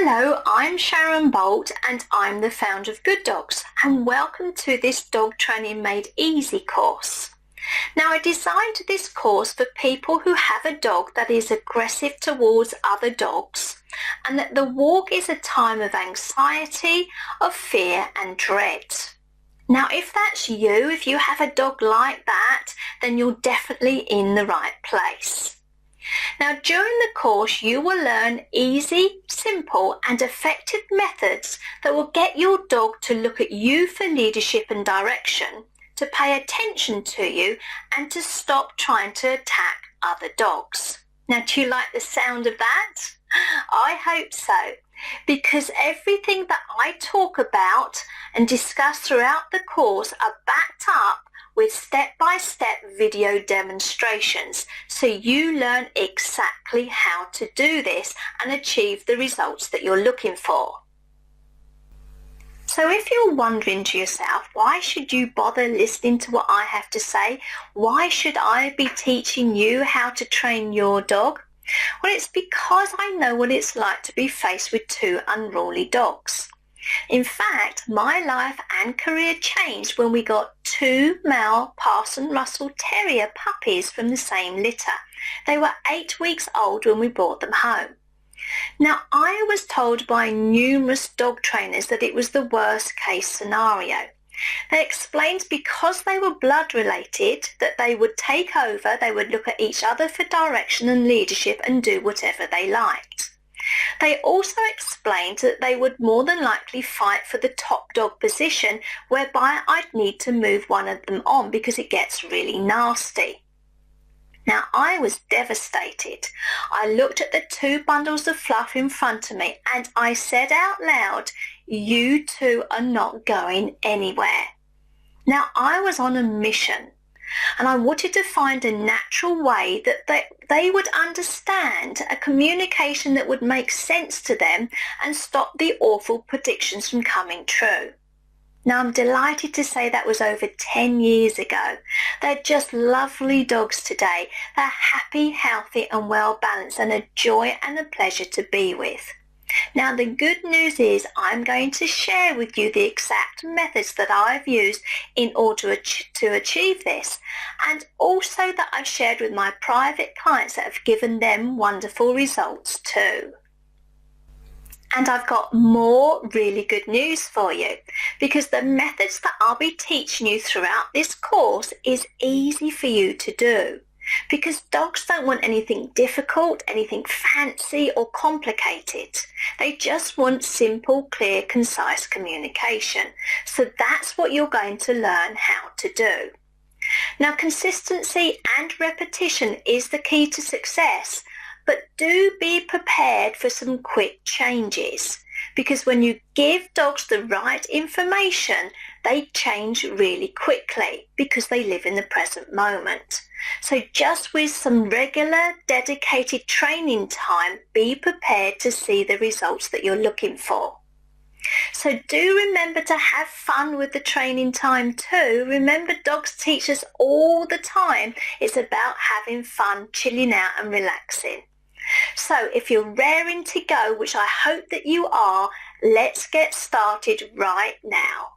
Hello, I'm Sharon Bolt and I'm the founder of Good Dogs, and welcome to this Dog Training Made Easy course. Now, I designed this course for people who have a dog that is aggressive towards other dogs, and that the walk is a time of anxiety, of fear and dread. Now, if that's you, if you have a dog like that, then you're definitely in the right place. Now, during the course, you will learn easy, simple and effective methods that will get your dog to look at you for leadership and direction, to pay attention to you and to stop trying to attack other dogs. Now, do you like the sound of that? I hope so, because everything that I talk about and discuss throughout the course are backed up with step-by-step video demonstrations, so you learn exactly how to do this and achieve the results that you're looking for. So if you're wondering to yourself, why should you bother listening to what I have to say? Why should I be teaching you how to train your dog? Well, it's because I know what it's like to be faced with two unruly dogs. In fact, my life and career changed when we got two male Parson Russell Terrier puppies from the same litter. They were 8 weeks old when we brought them home. Now, I was told by numerous dog trainers that it was the worst case scenario. They explained because they were blood related that they would take over, they would look at each other for direction and leadership and do whatever they liked. They also explained that they would more than likely fight for the top dog position, whereby I'd need to move one of them on because it gets really nasty. Now, I was devastated. I looked at the two bundles of fluff in front of me and I said out loud, "You two are not going anywhere." Now, I was on a mission and I wanted to find a natural way that they would understand, a communication that would make sense to them and stop the awful predictions from coming true. Now, I'm delighted to say that was over 10 years ago. They're just lovely dogs today. They're happy, healthy and well balanced and a joy and a pleasure to be with. Now, the good news is I'm going to share with you the exact methods that I've used in order to achieve this, and also that I've shared with my private clients that have given them wonderful results too. And I've got more really good news for you, because the methods that I'll be teaching you throughout this course is easy for you to do. Because dogs don't want anything difficult, anything fancy or complicated. They just want simple, clear, concise communication. So that's what you're going to learn how to do. Now, consistency and repetition is the key to success, but do be prepared for some quick changes, because when you give dogs the right information, they change really quickly because they live in the present moment. So just with some regular, dedicated training time, be prepared to see the results that you're looking for. So do remember to have fun with the training time too. Remember, dogs teach us all the time. It's about having fun, chilling out and relaxing. So if you're raring to go, which I hope that you are, let's get started right now.